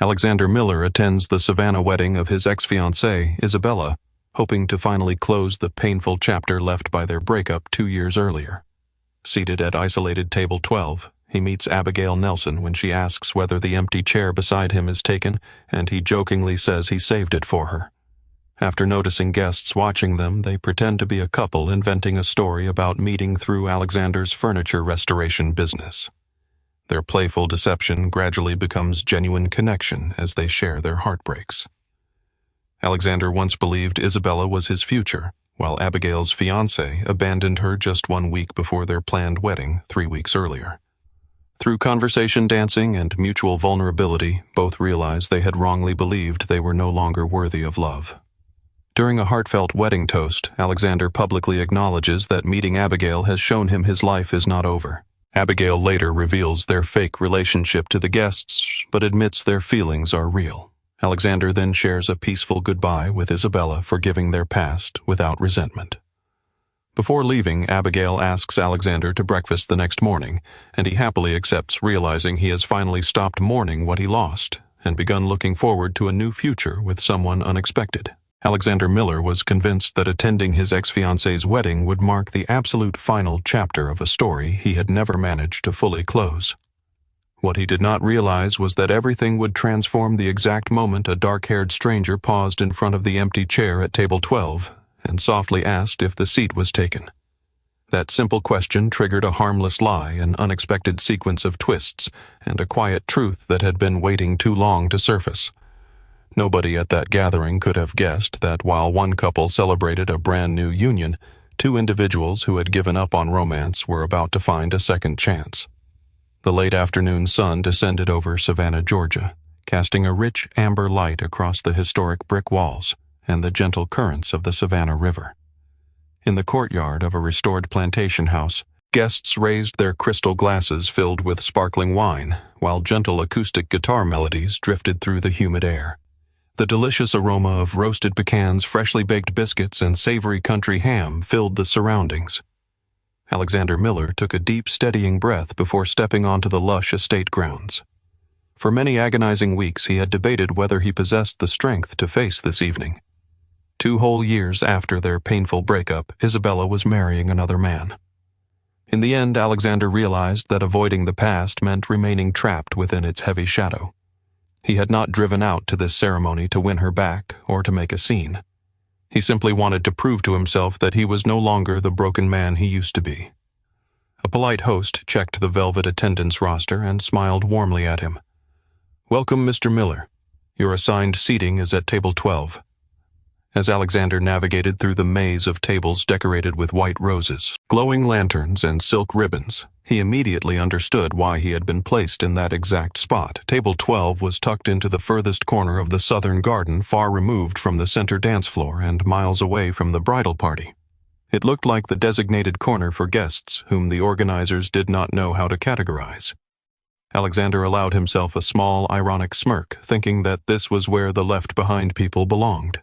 Alexander Miller attends the Savannah wedding of his ex-fiancée, Isabella, hoping to finally close the painful chapter left by their breakup 2 years earlier. Seated at isolated table 12, he meets Abigail Nelson when she asks whether the empty chair beside him is taken, and he jokingly says he saved it for her. After noticing guests watching them, they pretend to be a couple inventing a story about meeting through Alexander's furniture restoration business. Their playful deception gradually becomes genuine connection as they share their heartbreaks. Alexander once believed Isabella was his future, while Abigail's fiancé abandoned her just 1 week before their planned wedding 3 weeks earlier. Through conversation dancing and mutual vulnerability, both realized they had wrongly believed they were no longer worthy of love. During a heartfelt wedding toast, Alexander publicly acknowledges that meeting Abigail has shown him his life is not over. Abigail later reveals their fake relationship to the guests, but admits their feelings are real. Alexander then shares a peaceful goodbye with Isabella, forgiving their past without resentment. Before leaving, Abigail asks Alexander to breakfast the next morning, and he happily accepts, realizing he has finally stopped mourning what he lost and begun looking forward to a new future with someone unexpected. Alexander Miller was convinced that attending his ex-fiancée's wedding would mark the absolute final chapter of a story he had never managed to fully close. What he did not realize was that everything would transform the exact moment a dark-haired stranger paused in front of the empty chair at table 12 and softly asked if the seat was taken. That simple question triggered a harmless lie, an unexpected sequence of twists, and a quiet truth that had been waiting too long to surface. Nobody at that gathering could have guessed that while one couple celebrated a brand new union, 2 individuals who had given up on romance were about to find a second chance. The late afternoon sun descended over Savannah, Georgia, casting a rich amber light across the historic brick walls and the gentle currents of the Savannah River. In the courtyard of a restored plantation house, guests raised their crystal glasses filled with sparkling wine, while gentle acoustic guitar melodies drifted through the humid air. The delicious aroma of roasted pecans, freshly baked biscuits, and savory country ham filled the surroundings. Alexander Miller took a deep, steadying breath before stepping onto the lush estate grounds. For many agonizing weeks he had debated whether he possessed the strength to face this evening. 2 whole years after their painful breakup, Isabella was marrying another man. In the end, Alexander realized that avoiding the past meant remaining trapped within its heavy shadow. He had not driven out to this ceremony to win her back or to make a scene. He simply wanted to prove to himself that he was no longer the broken man he used to be. A polite host checked the velvet attendance roster and smiled warmly at him. "Welcome, Mr. Miller. Your assigned seating is at table 12. As Alexander navigated through the maze of tables decorated with white roses, glowing lanterns, and silk ribbons, he immediately understood why he had been placed in that exact spot. Table 12 was tucked into the furthest corner of the southern garden, far removed from the center dance floor and miles away from the bridal party. It looked like the designated corner for guests whom the organizers did not know how to categorize. Alexander allowed himself a small, ironic smirk, thinking that this was where the left-behind people belonged.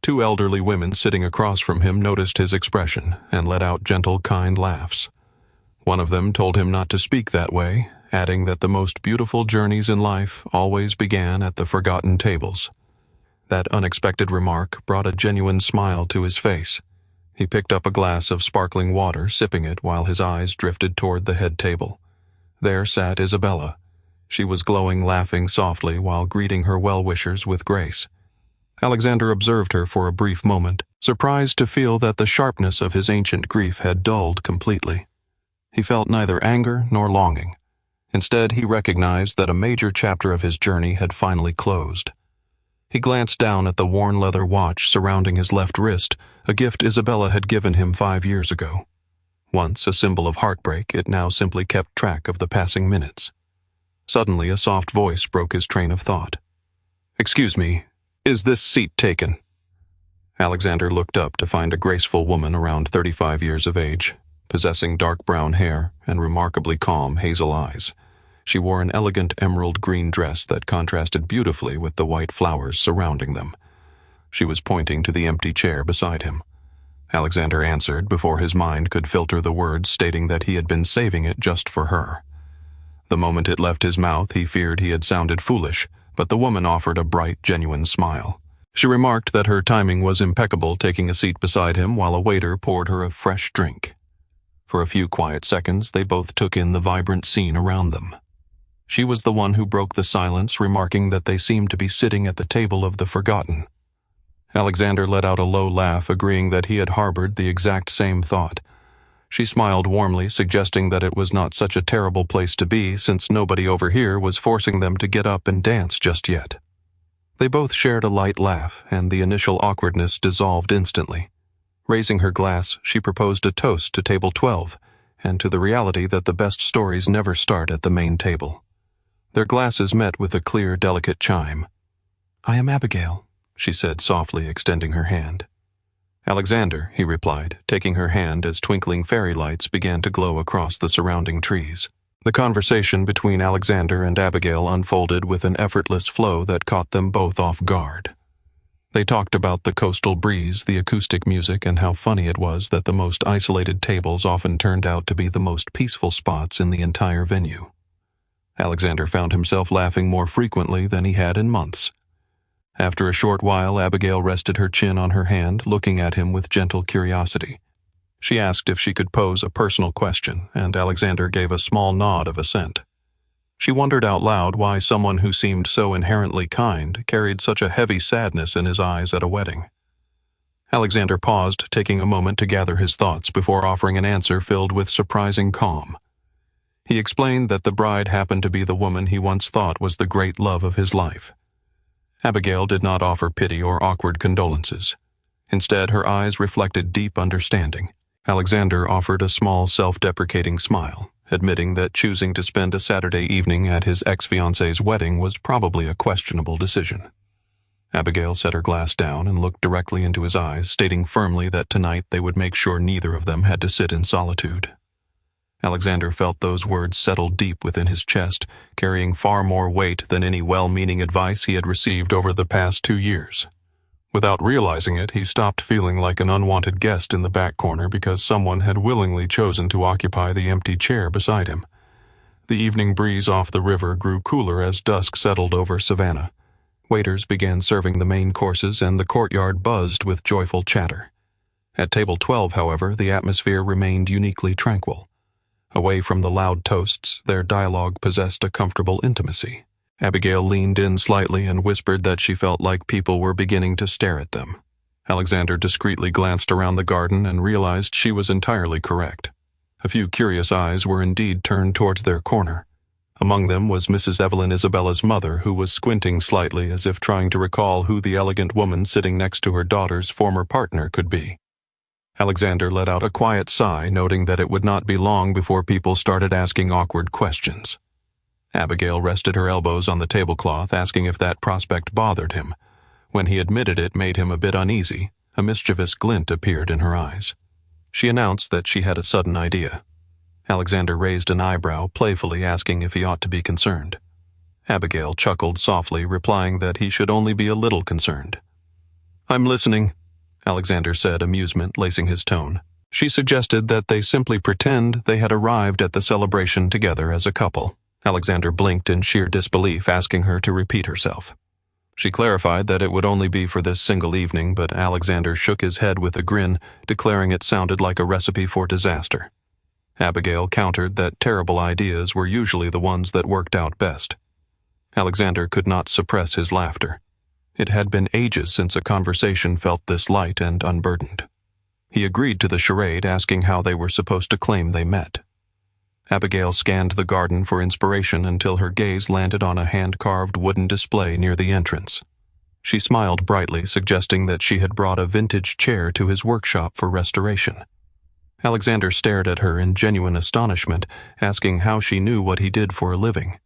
2 elderly women sitting across from him noticed his expression and let out gentle, kind laughs. One of them told him not to speak that way, adding that the most beautiful journeys in life always began at the forgotten tables. That unexpected remark brought a genuine smile to his face. He picked up a glass of sparkling water, sipping it while his eyes drifted toward the head table. There sat Isabella. She was glowing, laughing softly while greeting her well-wishers with grace. Alexander observed her for a brief moment, surprised to feel that the sharpness of his ancient grief had dulled completely. He felt neither anger nor longing. Instead, he recognized that a major chapter of his journey had finally closed. He glanced down at the worn leather watch surrounding his left wrist, a gift Isabella had given him 5 years ago. Once a symbol of heartbreak, it now simply kept track of the passing minutes. Suddenly, a soft voice broke his train of thought. "Excuse me, is this seat taken?" Alexander looked up to find a graceful woman around 35 years of age, possessing dark brown hair and remarkably calm hazel eyes. She wore an elegant emerald green dress that contrasted beautifully with the white flowers surrounding them. She was pointing to the empty chair beside him. Alexander answered before his mind could filter the words, stating that he had been saving it just for her. The moment it left his mouth, he feared he had sounded foolish, but the woman offered a bright, genuine smile. She remarked that her timing was impeccable, taking a seat beside him while a waiter poured her a fresh drink. For a few quiet seconds, they both took in the vibrant scene around them. She was the one who broke the silence, remarking that they seemed to be sitting at the table of the forgotten. Alexander let out a low laugh, agreeing that he had harbored the exact same thought. She smiled warmly, suggesting that it was not such a terrible place to be, since nobody over here was forcing them to get up and dance just yet. They both shared a light laugh, and the initial awkwardness dissolved instantly. Raising her glass, she proposed a toast to table 12, and to the reality that the best stories never start at the main table. Their glasses met with a clear, delicate chime. "I am Abigail," she said softly, extending her hand. "Alexander," he replied, taking her hand as twinkling fairy lights began to glow across the surrounding trees. The conversation between Alexander and Abigail unfolded with an effortless flow that caught them both off guard. They talked about the coastal breeze, the acoustic music, and how funny it was that the most isolated tables often turned out to be the most peaceful spots in the entire venue. Alexander found himself laughing more frequently than he had in months. After a short while, Abigail rested her chin on her hand, looking at him with gentle curiosity. She asked if she could pose a personal question, and Alexander gave a small nod of assent. She wondered out loud why someone who seemed so inherently kind carried such a heavy sadness in his eyes at a wedding. Alexander paused, taking a moment to gather his thoughts before offering an answer filled with surprising calm. He explained that the bride happened to be the woman he once thought was the great love of his life. Abigail did not offer pity or awkward condolences. Instead, her eyes reflected deep understanding. Alexander offered a small self-deprecating smile, admitting that choosing to spend a Saturday evening at his ex-fiancée's wedding was probably a questionable decision. Abigail set her glass down and looked directly into his eyes, stating firmly that tonight they would make sure neither of them had to sit in solitude. Alexander felt those words settle deep within his chest, carrying far more weight than any well-meaning advice he had received over the past 2 years. Without realizing it, he stopped feeling like an unwanted guest in the back corner because someone had willingly chosen to occupy the empty chair beside him. The evening breeze off the river grew cooler as dusk settled over Savannah. Waiters began serving the main courses, and the courtyard buzzed with joyful chatter. At table 12, however, the atmosphere remained uniquely tranquil. Away from the loud toasts, their dialogue possessed a comfortable intimacy. Abigail leaned in slightly and whispered that she felt like people were beginning to stare at them. Alexander discreetly glanced around the garden and realized she was entirely correct. A few curious eyes were indeed turned towards their corner. Among them was Mrs. Evelyn Isabella's mother, who was squinting slightly as if trying to recall who the elegant woman sitting next to her daughter's former partner could be. Alexander let out a quiet sigh, noting that it would not be long before people started asking awkward questions. Abigail rested her elbows on the tablecloth, asking if that prospect bothered him. When he admitted it made him a bit uneasy, a mischievous glint appeared in her eyes. She announced that she had a sudden idea. Alexander raised an eyebrow, playfully asking if he ought to be concerned. Abigail chuckled softly, replying that he should only be a little concerned. "I'm listening," Alexander said, amusement lacing his tone. She suggested that they simply pretend they had arrived at the celebration together as a couple. Alexander blinked in sheer disbelief, asking her to repeat herself. She clarified that it would only be for this single evening, but Alexander shook his head with a grin, declaring it sounded like a recipe for disaster. Abigail countered that terrible ideas were usually the ones that worked out best. Alexander could not suppress his laughter. It had been ages since a conversation felt this light and unburdened. He agreed to the charade, asking how they were supposed to claim they met. Abigail scanned the garden for inspiration until her gaze landed on a hand-carved wooden display near the entrance. She smiled brightly, suggesting that she had brought a vintage chair to his workshop for restoration. Alexander stared at her in genuine astonishment, asking how she knew what he did for a living.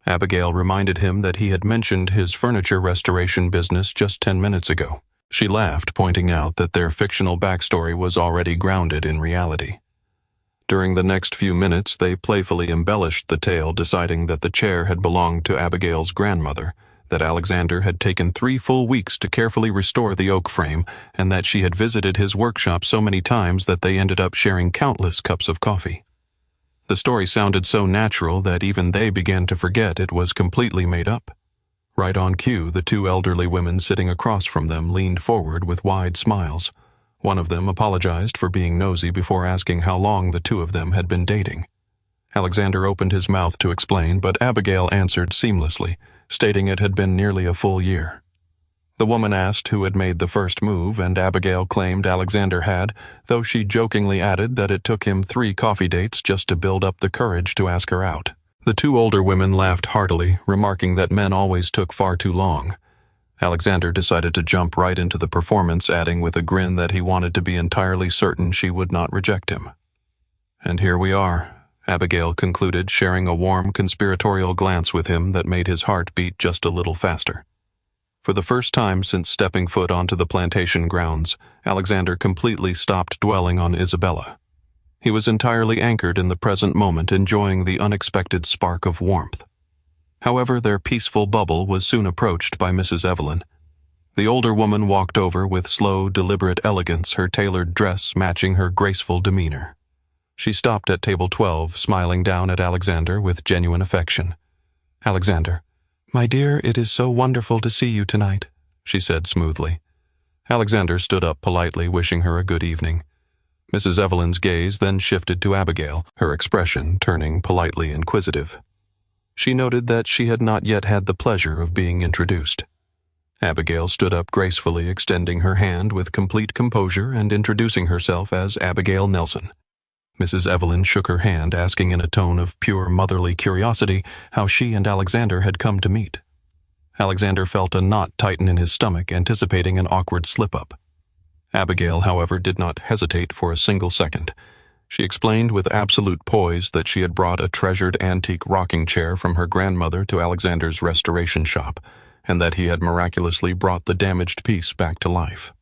Abigail reminded him that he had mentioned his furniture restoration business just 10 minutes ago. She laughed, pointing out that their fictional backstory was already grounded in reality. During the next few minutes, they playfully embellished the tale, deciding that the chair had belonged to Abigail's grandmother, that Alexander had taken 3 full weeks to carefully restore the oak frame, and that she had visited his workshop so many times that they ended up sharing countless cups of coffee. The story sounded so natural that even they began to forget it was completely made up. Right on cue, the two elderly women sitting across from them leaned forward with wide smiles. One of them apologized for being nosy before asking how long the two of them had been dating. Alexander opened his mouth to explain, but Abigail answered seamlessly, stating it had been nearly a full year. The woman asked who had made the first move, and Abigail claimed Alexander had, though she jokingly added that it took him 3 coffee dates just to build up the courage to ask her out. The two older women laughed heartily, remarking that men always took far too long. Alexander decided to jump right into the performance, adding with a grin that he wanted to be entirely certain she would not reject him. "And here we are," Abigail concluded, sharing a warm, conspiratorial glance with him that made his heart beat just a little faster. For the first time since stepping foot onto the plantation grounds, Alexander completely stopped dwelling on Isabella. He was entirely anchored in the present moment, enjoying the unexpected spark of warmth. However, their peaceful bubble was soon approached by Mrs. Evelyn. The older woman walked over with slow, deliberate elegance, her tailored dress matching her graceful demeanor. She stopped at table 12, smiling down at Alexander with genuine affection. "Alexander, my dear, it is so wonderful to see you tonight," she said smoothly. Alexander stood up politely, wishing her a good evening. Mrs. Evelyn's gaze then shifted to Abigail, her expression turning politely inquisitive. She noted that she had not yet had the pleasure of being introduced. Abigail stood up gracefully, extending her hand with complete composure and introducing herself as Abigail Nelson. Mrs. Evelyn shook her hand, asking in a tone of pure motherly curiosity how she and Alexander had come to meet. Alexander felt a knot tighten in his stomach, anticipating an awkward slip-up. Abigail, however, did not hesitate for a single second. She explained with absolute poise that she had brought a treasured antique rocking chair from her grandmother to Alexander's restoration shop, and that he had miraculously brought the damaged piece back to life.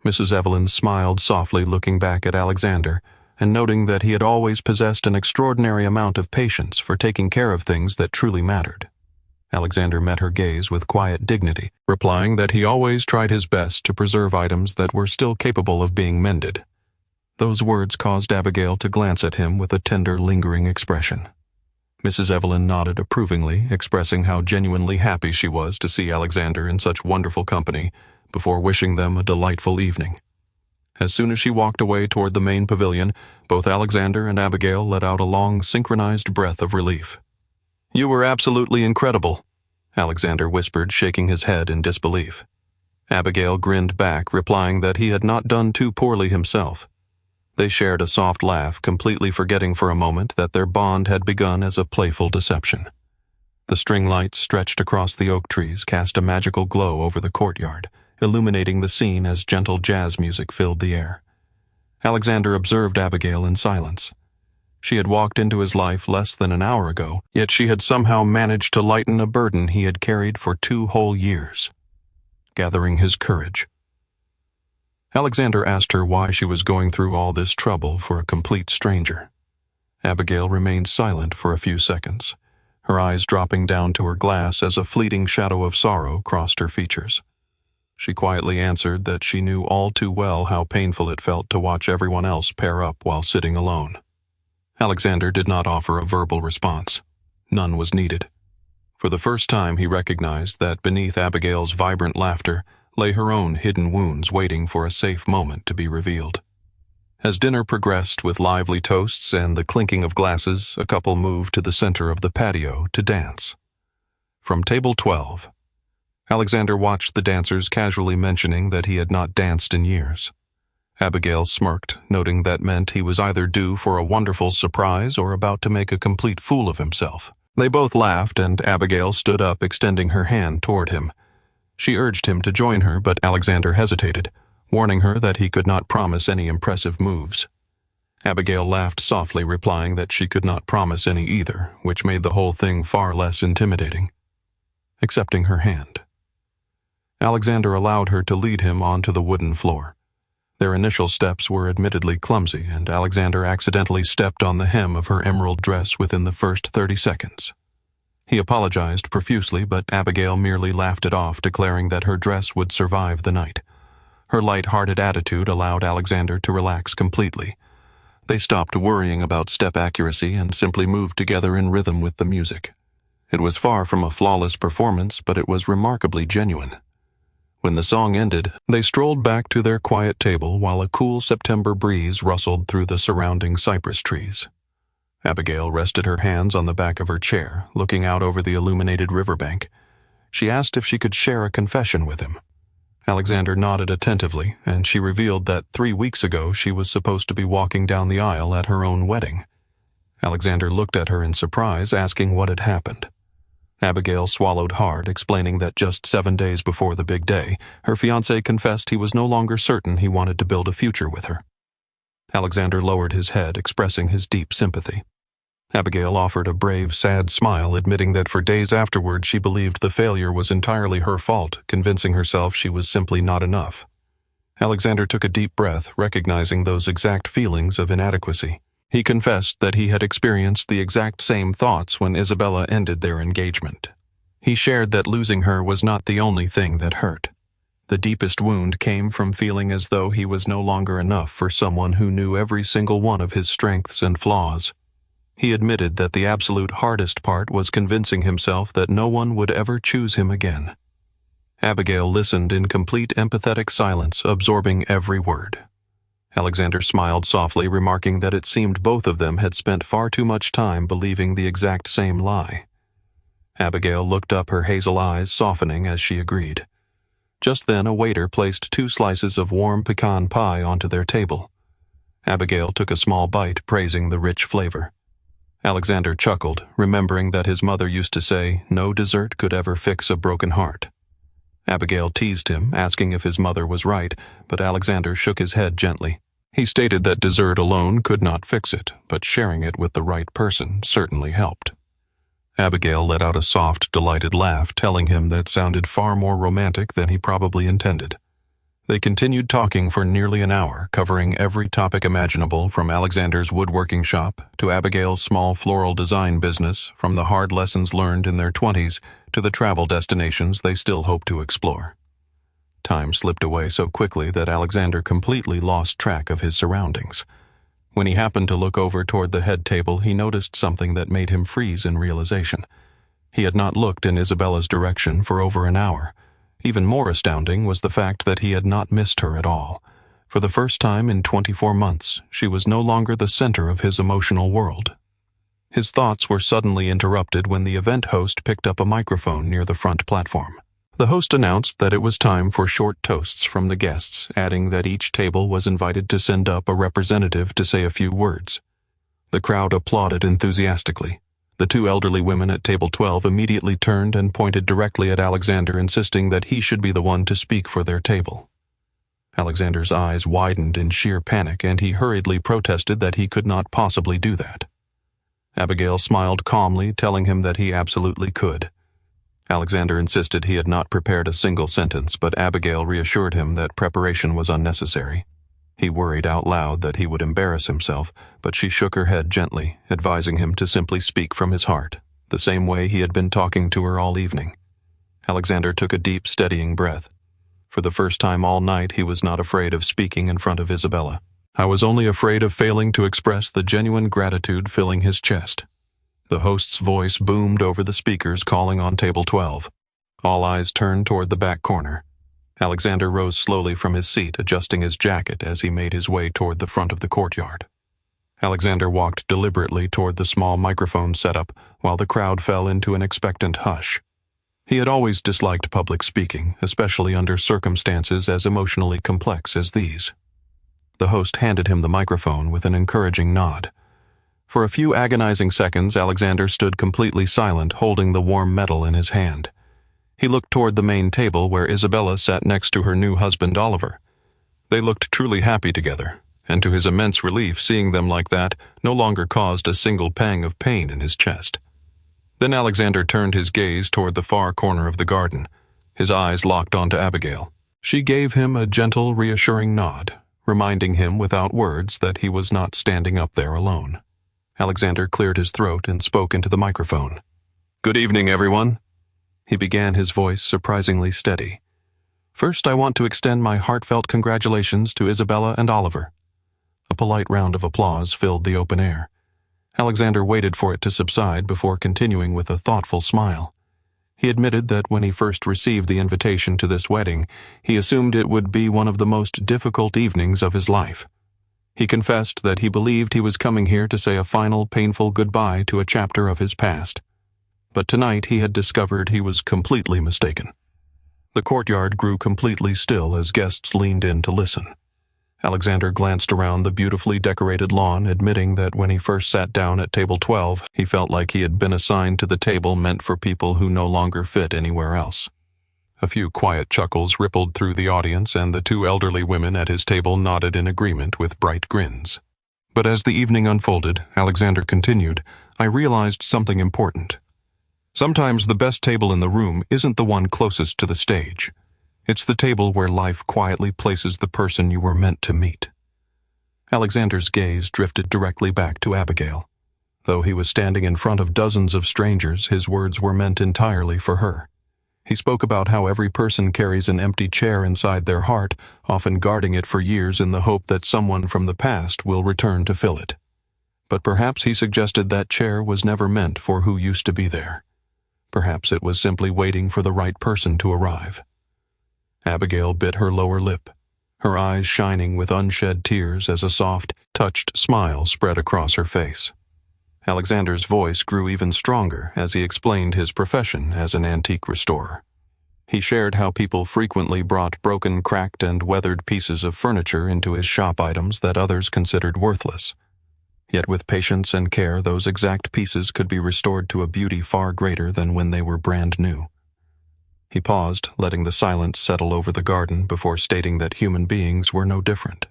Mrs. Evelyn smiled softly, looking back at Alexander, and noting that he had always possessed an extraordinary amount of patience for taking care of things that truly mattered. Alexander met her gaze with quiet dignity, replying that he always tried his best to preserve items that were still capable of being mended. Those words caused Abigail to glance at him with a tender, lingering expression. Mrs. Evelyn nodded approvingly, expressing how genuinely happy she was to see Alexander in such wonderful company, before wishing them a delightful evening. As soon as she walked away toward the main pavilion, both Alexander and Abigail let out a long, synchronized breath of relief. "You were absolutely incredible," Alexander whispered, shaking his head in disbelief. Abigail grinned back, replying that he had not done too poorly himself. They shared a soft laugh, completely forgetting for a moment that their bond had begun as a playful deception. The string lights stretched across the oak trees cast a magical glow over the courtyard, illuminating the scene as gentle jazz music filled the air. Alexander observed Abigail in silence. She had walked into his life less than an hour ago, yet she had somehow managed to lighten a burden he had carried for 2 whole years. Gathering his courage, Alexander asked her why she was going through all this trouble for a complete stranger. Abigail remained silent for a few seconds, her eyes dropping down to her glass as a fleeting shadow of sorrow crossed her features. She quietly answered that she knew all too well how painful it felt to watch everyone else pair up while sitting alone. Alexander did not offer a verbal response. None was needed. For the first time, he recognized that beneath Abigail's vibrant laughter lay her own hidden wounds waiting for a safe moment to be revealed. As dinner progressed with lively toasts and the clinking of glasses, a couple moved to the center of the patio to dance. From table 12, Alexander watched the dancers casually mentioning that he had not danced in years. Abigail smirked, noting that meant he was either due for a wonderful surprise or about to make a complete fool of himself. They both laughed, and Abigail stood up, extending her hand toward him. She urged him to join her, but Alexander hesitated, warning her that he could not promise any impressive moves. Abigail laughed softly, replying that she could not promise any either, which made the whole thing far less intimidating. Accepting her hand, Alexander allowed her to lead him onto the wooden floor. Their initial steps were admittedly clumsy, and Alexander accidentally stepped on the hem of her emerald dress within the first 30 seconds. He apologized profusely, but Abigail merely laughed it off, declaring that her dress would survive the night. Her light-hearted attitude allowed Alexander to relax completely. They stopped worrying about step accuracy and simply moved together in rhythm with the music. It was far from a flawless performance, but it was remarkably genuine. When the song ended, they strolled back to their quiet table while a cool September breeze rustled through the surrounding cypress trees. Abigail rested her hands on the back of her chair, looking out over the illuminated riverbank. She asked if she could share a confession with him. Alexander nodded attentively, and she revealed that 3 weeks ago she was supposed to be walking down the aisle at her own wedding. Alexander looked at her in surprise, asking what had happened. Abigail swallowed hard, explaining that just 7 days before the big day, her fiancé confessed he was no longer certain he wanted to build a future with her. Alexander lowered his head, expressing his deep sympathy. Abigail offered a brave, sad smile, admitting that for days afterward she believed the failure was entirely her fault, convincing herself she was simply not enough. Alexander took a deep breath, recognizing those exact feelings of inadequacy. He confessed that he had experienced the exact same thoughts when Isabella ended their engagement. He shared that losing her was not the only thing that hurt. The deepest wound came from feeling as though he was no longer enough for someone who knew every single one of his strengths and flaws. He admitted that the absolute hardest part was convincing himself that no one would ever choose him again. Abigail listened in complete empathetic silence, absorbing every word. Alexander smiled softly, remarking that it seemed both of them had spent far too much time believing the exact same lie. Abigail looked up, her hazel eyes softening as she agreed. Just then a waiter placed 2 slices of warm pecan pie onto their table. Abigail took a small bite, praising the rich flavor. Alexander chuckled, remembering that his mother used to say, "No dessert could ever fix a broken heart." Abigail teased him, asking if his mother was right, but Alexander shook his head gently. He stated that dessert alone could not fix it, but sharing it with the right person certainly helped. Abigail let out a soft, delighted laugh, telling him that sounded far more romantic than he probably intended. They continued talking for nearly an hour, covering every topic imaginable, from Alexander's woodworking shop to Abigail's small floral design business, from the hard lessons learned in their 20s to the travel destinations they still hope to explore. Time slipped away so quickly that Alexander completely lost track of his surroundings. When he happened to look over toward the head table, he noticed something that made him freeze in realization. He had not looked in Isabella's direction for over an hour. Even more astounding was the fact that he had not missed her at all. For the first time in 24 months, she was no longer the center of his emotional world. His thoughts were suddenly interrupted when the event host picked up a microphone near the front platform. The host announced that it was time for short toasts from the guests, adding that each table was invited to send up a representative to say a few words. The crowd applauded enthusiastically. The 2 elderly women at table 12 immediately turned and pointed directly at Alexander, insisting that he should be the one to speak for their table. Alexander's eyes widened in sheer panic, and he hurriedly protested that he could not possibly do that. Abigail smiled calmly, telling him that he absolutely could. Alexander insisted he had not prepared a single sentence, but Abigail reassured him that preparation was unnecessary. He worried out loud that he would embarrass himself, but she shook her head gently, advising him to simply speak from his heart, the same way he had been talking to her all evening. Alexander took a deep, steadying breath. For the first time all night, he was not afraid of speaking in front of Isabella. "I was only afraid of failing to express the genuine gratitude filling his chest." The host's voice boomed over the speakers, calling on table 12. All eyes turned toward the back corner. Alexander rose slowly from his seat, adjusting his jacket as he made his way toward the front of the courtyard. Alexander walked deliberately toward the small microphone setup, while the crowd fell into an expectant hush. He had always disliked public speaking, especially under circumstances as emotionally complex as these. The host handed him the microphone with an encouraging nod. For a few agonizing seconds, Alexander stood completely silent, holding the warm metal in his hand. He looked toward the main table where Isabella sat next to her new husband, Oliver. They looked truly happy together, and to his immense relief, seeing them like that no longer caused a single pang of pain in his chest. Then Alexander turned his gaze toward the far corner of the garden. His eyes locked onto Abigail. She gave him a gentle, reassuring nod, reminding him without words that he was not standing up there alone. Alexander cleared his throat and spoke into the microphone. "Good evening, everyone." He began, his voice surprisingly steady. "First, I want to extend my heartfelt congratulations to Isabella and Oliver." A polite round of applause filled the open air. Alexander waited for it to subside before continuing with a thoughtful smile. He admitted that when he first received the invitation to this wedding, he assumed it would be one of the most difficult evenings of his life. He confessed that he believed he was coming here to say a final, painful goodbye to a chapter of his past. But tonight he had discovered he was completely mistaken. The courtyard grew completely still as guests leaned in to listen. Alexander glanced around the beautifully decorated lawn, admitting that when he first sat down at table 12, he felt like he had been assigned to the table meant for people who no longer fit anywhere else. A few quiet chuckles rippled through the audience, and the two elderly women at his table nodded in agreement with bright grins. But as the evening unfolded, Alexander continued, "I realized something important. Sometimes the best table in the room isn't the one closest to the stage. It's the table where life quietly places the person you were meant to meet." Alexander's gaze drifted directly back to Abigail. Though he was standing in front of dozens of strangers, his words were meant entirely for her. He spoke about how every person carries an empty chair inside their heart, often guarding it for years in the hope that someone from the past will return to fill it. But perhaps he suggested that chair was never meant for who used to be there. Perhaps it was simply waiting for the right person to arrive. Abigail bit her lower lip, her eyes shining with unshed tears as a soft, touched smile spread across her face. Alexander's voice grew even stronger as he explained his profession as an antique restorer. He shared how people frequently brought broken, cracked, and weathered pieces of furniture into his shop, items that others considered worthless. Yet with patience and care, those exact pieces could be restored to a beauty far greater than when they were brand new. He paused, letting the silence settle over the garden before stating that human beings were no different.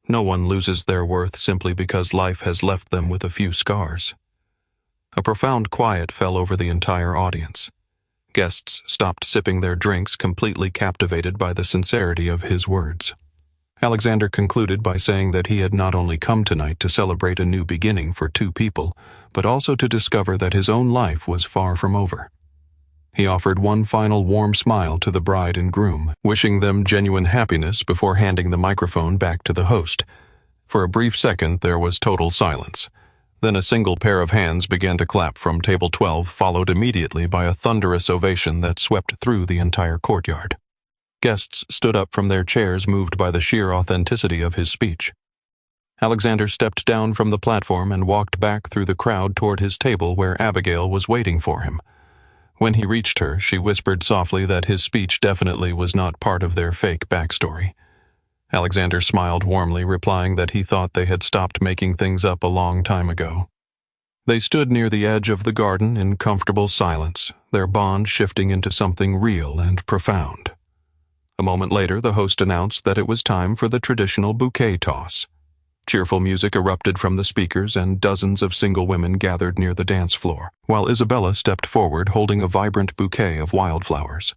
No one loses their worth simply because life has left them with a few scars. A profound quiet fell over the entire audience. Guests stopped sipping their drinks, completely captivated by the sincerity of his words. Alexander concluded by saying that he had not only come tonight to celebrate a new beginning for two people, but also to discover that his own life was far from over. He offered one final warm smile to the bride and groom, wishing them genuine happiness before handing the microphone back to the host. For a brief second, there was total silence. Then a single pair of hands began to clap from table 12, followed immediately by a thunderous ovation that swept through the entire courtyard. Guests stood up from their chairs, moved by the sheer authenticity of his speech. Alexander stepped down from the platform and walked back through the crowd toward his table where Abigail was waiting for him. When he reached her, she whispered softly that his speech definitely was not part of their fake backstory. Alexander smiled warmly, replying that he thought they had stopped making things up a long time ago. They stood near the edge of the garden in comfortable silence, their bond shifting into something real and profound. A moment later, the host announced that it was time for the traditional bouquet toss. Cheerful music erupted from the speakers, and dozens of single women gathered near the dance floor, while Isabella stepped forward holding a vibrant bouquet of wildflowers.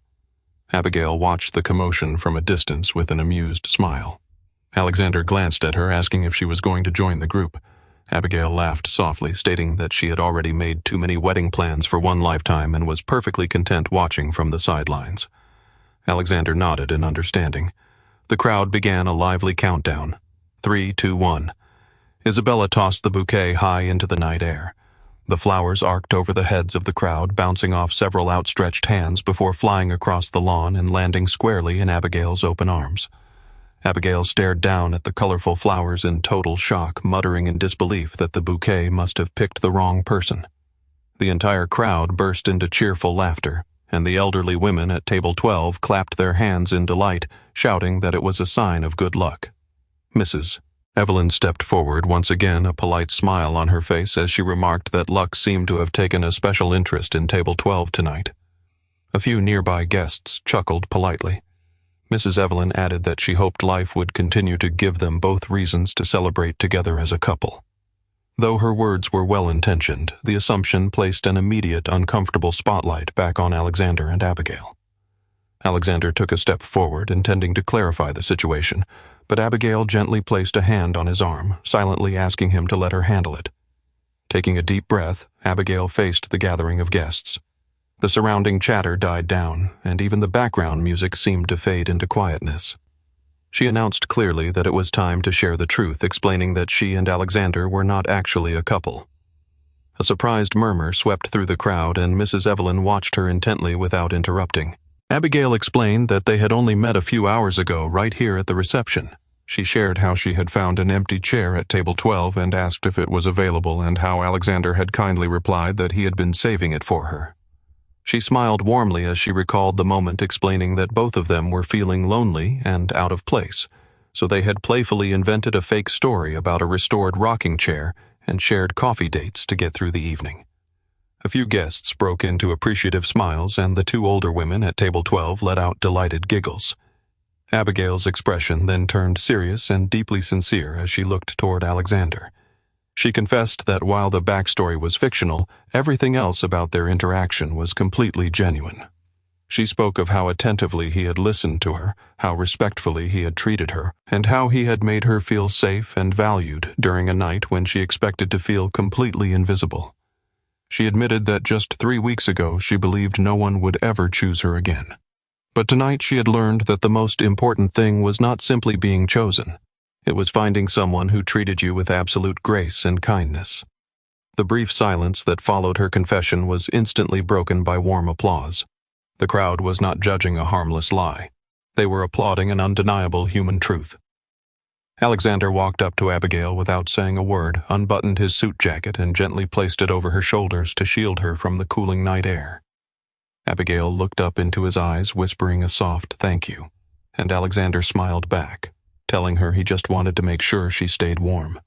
Abigail watched the commotion from a distance with an amused smile. Alexander glanced at her, asking if she was going to join the group. Abigail laughed softly, stating that she had already made too many wedding plans for one lifetime and was perfectly content watching from the sidelines. Alexander nodded in understanding. The crowd began a lively countdown. 3, 2, 1. Isabella tossed the bouquet high into the night air. The flowers arced over the heads of the crowd, bouncing off several outstretched hands before flying across the lawn and landing squarely in Abigail's open arms. Abigail stared down at the colorful flowers in total shock, muttering in disbelief that the bouquet must have picked the wrong person. The entire crowd burst into cheerful laughter, and the elderly women at table 12 clapped their hands in delight, shouting that it was a sign of good luck. Mrs. Evelyn stepped forward, once again a polite smile on her face as she remarked that luck seemed to have taken a special interest in table 12 tonight. A few nearby guests chuckled politely. Mrs. Evelyn added that she hoped life would continue to give them both reasons to celebrate together as a couple. Though her words were well-intentioned, the assumption placed an immediate uncomfortable spotlight back on Alexander and Abigail. Alexander took a step forward, intending to clarify the situation, but Abigail gently placed a hand on his arm, silently asking him to let her handle it. Taking a deep breath, Abigail faced the gathering of guests. The surrounding chatter died down, and even the background music seemed to fade into quietness. She announced clearly that it was time to share the truth, explaining that she and Alexander were not actually a couple. A surprised murmur swept through the crowd, and Mrs. Evelyn watched her intently without interrupting. Abigail explained that they had only met a few hours ago right here at the reception. She shared how she had found an empty chair at table 12 and asked if it was available, and how Alexander had kindly replied that he had been saving it for her. She smiled warmly as she recalled the moment, explaining that both of them were feeling lonely and out of place, so they had playfully invented a fake story about a restored rocking chair and shared coffee dates to get through the evening. A few guests broke into appreciative smiles, and the two older women at table 12 let out delighted giggles. Abigail's expression then turned serious and deeply sincere as she looked toward Alexander. She confessed that while the backstory was fictional, everything else about their interaction was completely genuine. She spoke of how attentively he had listened to her, how respectfully he had treated her, and how he had made her feel safe and valued during a night when she expected to feel completely invisible. She admitted that just 3 weeks ago she believed no one would ever choose her again. But tonight she had learned that the most important thing was not simply being chosen. It was finding someone who treated you with absolute grace and kindness. The brief silence that followed her confession was instantly broken by warm applause. The crowd was not judging a harmless lie. They were applauding an undeniable human truth. Alexander walked up to Abigail without saying a word, unbuttoned his suit jacket, and gently placed it over her shoulders to shield her from the cooling night air. Abigail looked up into his eyes, whispering a soft thank you, and Alexander smiled back, telling her he just wanted to make sure she stayed warm.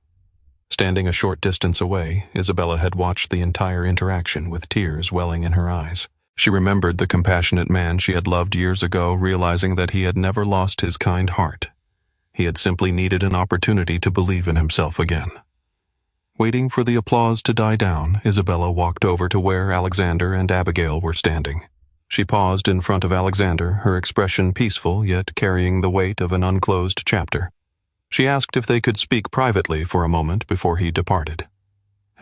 Standing a short distance away, Isabella had watched the entire interaction with tears welling in her eyes. She remembered the compassionate man she had loved years ago, realizing that he had never lost his kind heart. He had simply needed an opportunity to believe in himself again. Waiting for the applause to die down, Isabella walked over to where Alexander and Abigail were standing. She paused in front of Alexander, her expression peaceful yet carrying the weight of an unclosed chapter. She asked if they could speak privately for a moment before he departed.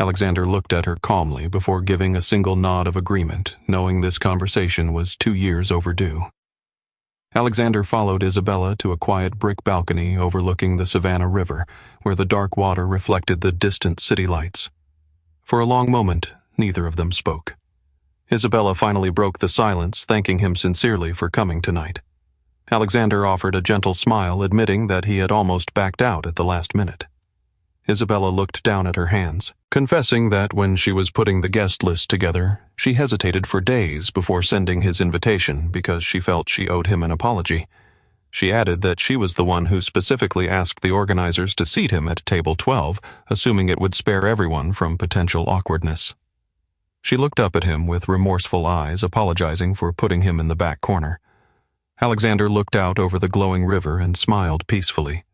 Alexander looked at her calmly before giving a single nod of agreement, knowing this conversation was 2 years overdue. Alexander followed Isabella to a quiet brick balcony overlooking the Savannah River, where the dark water reflected the distant city lights. For a long moment, neither of them spoke. Isabella finally broke the silence, thanking him sincerely for coming tonight. Alexander offered a gentle smile, admitting that he had almost backed out at the last minute. Isabella looked down at her hands, confessing that when she was putting the guest list together, she hesitated for days before sending his invitation because she felt she owed him an apology. She added that she was the one who specifically asked the organizers to seat him at table 12, assuming it would spare everyone from potential awkwardness. She looked up at him with remorseful eyes, apologizing for putting him in the back corner. Alexander looked out over the glowing river and smiled peacefully.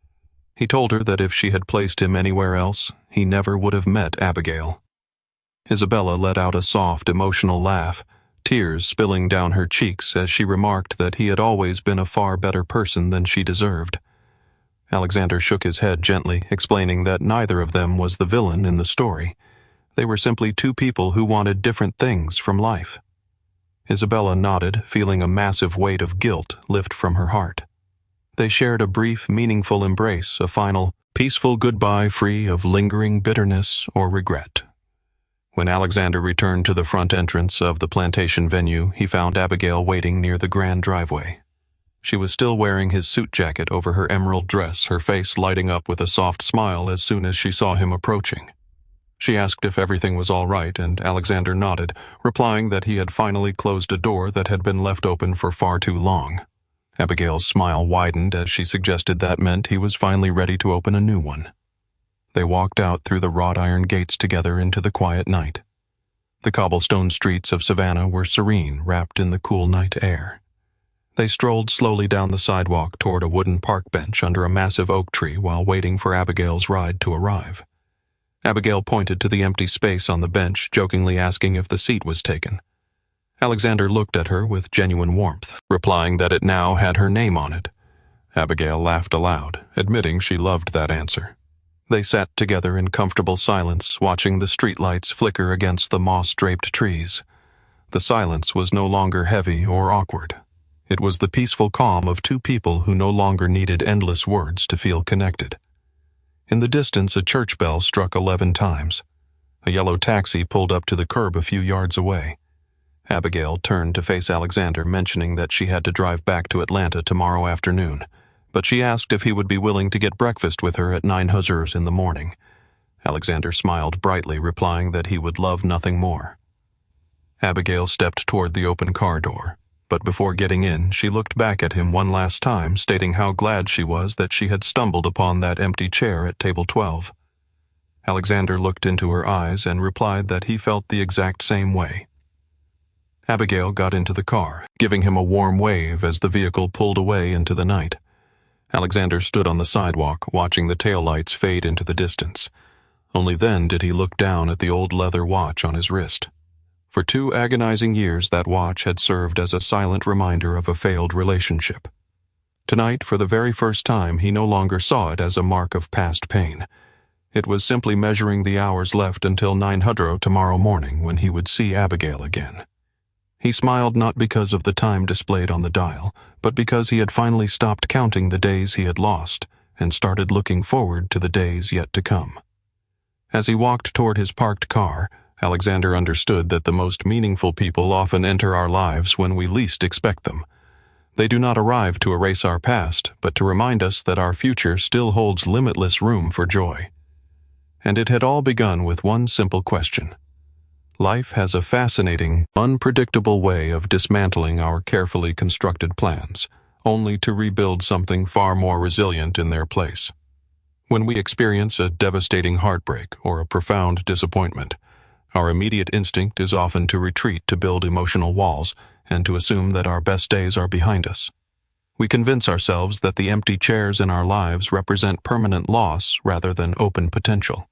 He told her that if she had placed him anywhere else, he never would have met Abigail. Isabella let out a soft, emotional laugh, tears spilling down her cheeks as she remarked that he had always been a far better person than she deserved. Alexander shook his head gently, explaining that neither of them was the villain in the story. They were simply two people who wanted different things from life. Isabella nodded, feeling a massive weight of guilt lift from her heart. They shared a brief, meaningful embrace, a final, peaceful goodbye free of lingering bitterness or regret. When Alexander returned to the front entrance of the plantation venue, he found Abigail waiting near the grand driveway. She was still wearing his suit jacket over her emerald dress, her face lighting up with a soft smile as soon as she saw him approaching. She asked if everything was all right, and Alexander nodded, replying that he had finally closed a door that had been left open for far too long. Abigail's smile widened as she suggested that meant he was finally ready to open a new one. They walked out through the wrought iron gates together into the quiet night. The cobblestone streets of Savannah were serene, wrapped in the cool night air. They strolled slowly down the sidewalk toward a wooden park bench under a massive oak tree while waiting for Abigail's ride to arrive. Abigail pointed to the empty space on the bench, jokingly asking if the seat was taken. Alexander looked at her with genuine warmth, replying that it now had her name on it. Abigail laughed aloud, admitting she loved that answer. They sat together in comfortable silence, watching the streetlights flicker against the moss-draped trees. The silence was no longer heavy or awkward. It was the peaceful calm of two people who no longer needed endless words to feel connected. In the distance, a church bell struck 11 times. A yellow taxi pulled up to the curb a few yards away. Abigail turned to face Alexander, mentioning that she had to drive back to Atlanta tomorrow afternoon, but she asked if he would be willing to get breakfast with her at 9 huzzers in the morning. Alexander smiled brightly, replying that he would love nothing more. Abigail stepped toward the open car door, but before getting in, she looked back at him one last time, stating how glad she was that she had stumbled upon that empty chair at table 12. Alexander looked into her eyes and replied that he felt the exact same way. Abigail got into the car, giving him a warm wave as the vehicle pulled away into the night. Alexander stood on the sidewalk, watching the taillights fade into the distance. Only then did he look down at the old leather watch on his wrist. For 2 agonizing years, that watch had served as a silent reminder of a failed relationship. Tonight, for the very first time, he no longer saw it as a mark of past pain. It was simply measuring the hours left until 9:00 tomorrow morning, when he would see Abigail again. He smiled not because of the time displayed on the dial, but because he had finally stopped counting the days he had lost and started looking forward to the days yet to come. As he walked toward his parked car, Alexander understood that the most meaningful people often enter our lives when we least expect them. They do not arrive to erase our past, but to remind us that our future still holds limitless room for joy. And it had all begun with one simple question. Life has a fascinating, unpredictable way of dismantling our carefully constructed plans, only to rebuild something far more resilient in their place. When we experience a devastating heartbreak or a profound disappointment, our immediate instinct is often to retreat, to build emotional walls, and to assume that our best days are behind us. We convince ourselves that the empty chairs in our lives represent permanent loss rather than open potential.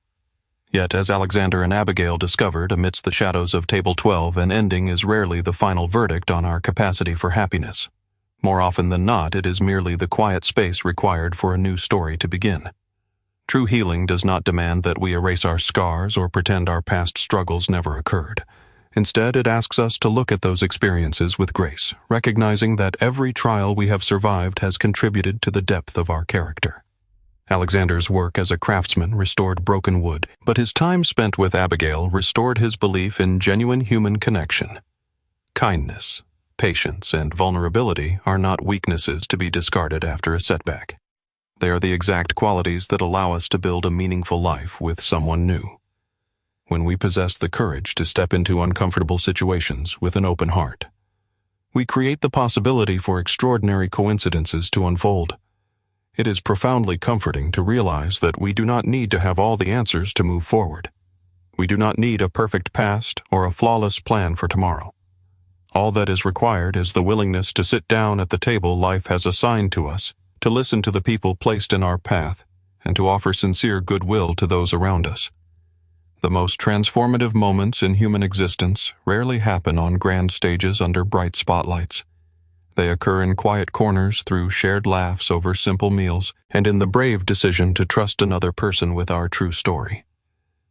Yet, as Alexander and Abigail discovered amidst the shadows of Table 12, an ending is rarely the final verdict on our capacity for happiness. More often than not, it is merely the quiet space required for a new story to begin. True healing does not demand that we erase our scars or pretend our past struggles never occurred. Instead, it asks us to look at those experiences with grace, recognizing that every trial we have survived has contributed to the depth of our character. Alexander's work as a craftsman restored broken wood, but his time spent with Abigail restored his belief in genuine human connection. Kindness, patience, and vulnerability are not weaknesses to be discarded after a setback. They are the exact qualities that allow us to build a meaningful life with someone new. When we possess the courage to step into uncomfortable situations with an open heart, we create the possibility for extraordinary coincidences to unfold. It is profoundly comforting to realize that we do not need to have all the answers to move forward. We do not need a perfect past or a flawless plan for tomorrow. All that is required is the willingness to sit down at the table life has assigned to us, to listen to the people placed in our path, and to offer sincere goodwill to those around us. The most transformative moments in human existence rarely happen on grand stages under bright spotlights. They occur in quiet corners, through shared laughs over simple meals, and in the brave decision to trust another person with our true story.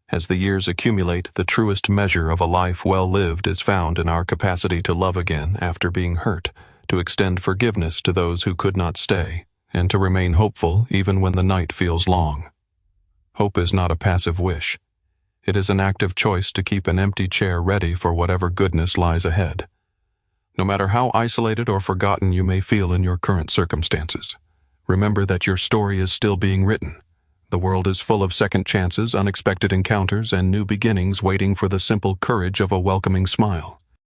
As the years accumulate, the truest measure of a life well lived is found in our capacity to love again after being hurt, to extend forgiveness to those who could not stay, and to remain hopeful even when the night feels long. Hope is not a passive wish. It is an active choice to keep an empty chair ready for whatever goodness lies ahead. No matter how isolated or forgotten you may feel in your current circumstances, remember that your story is still being written. The world is full of second chances, unexpected encounters, and new beginnings waiting for the simple courage of a welcoming smile.